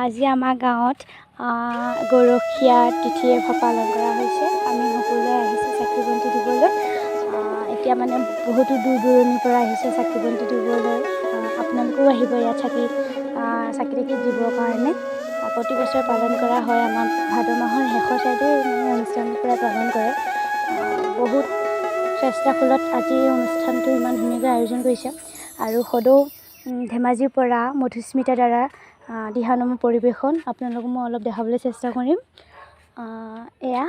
আজি আমাৰ গাঁৱত গৰখীয়া তিথিয়ে পালন কৰা হৈছে। আমি সকলোৱে আহিছোঁ চাকি বন্তি দিবলৈ। এতিয়া মানে বহুতো দূৰ দূৰণিৰ পৰা আহিছে চাকি বন্তি দিবলৈ। আপোনালোকেও আহিব ইয়াত চাকি তাকি দিবৰ কাৰণে। প্ৰতি বছৰে পালন কৰা হয়। আমাৰ ভাদ মাহৰ শেষৰ চাইডে মানে অনুষ্ঠানবোৰ পালন কৰে। বহুত চেষ্টাৰ ফলত আজি এই অনুষ্ঠানটো ইমান ধুনীয়াকৈ আয়োজন কৰিছে। আৰু সদৌ ধেমাজিৰ পৰা মধুস্মিতা দ্বাৰা দিহানামৰ পৰিৱেশন আপোনালোকক মই অলপ দেখাবলৈ চেষ্টা কৰিম। এয়া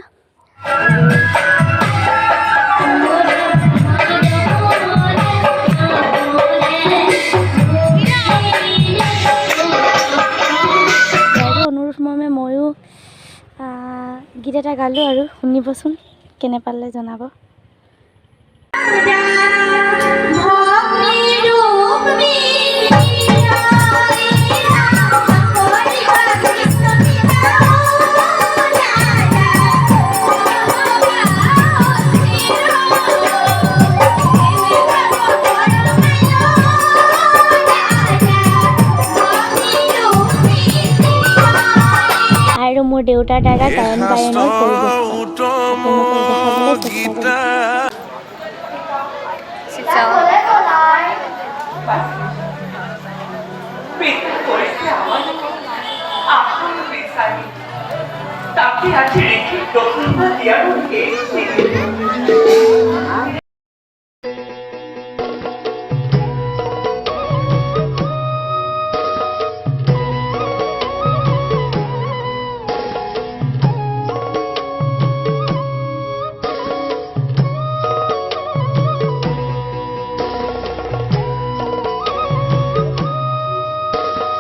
অনুৰোধ মৰ্মে ময়ো গীত এটা গালোঁ আৰু শুনিবচোন, কেনে পালে জনাব। আৰু মোৰ দেউতাৰ দ্বাৰা গায়ন বায়নৰ তাকে আছে ৰেখে দক্ষিণ দিয়া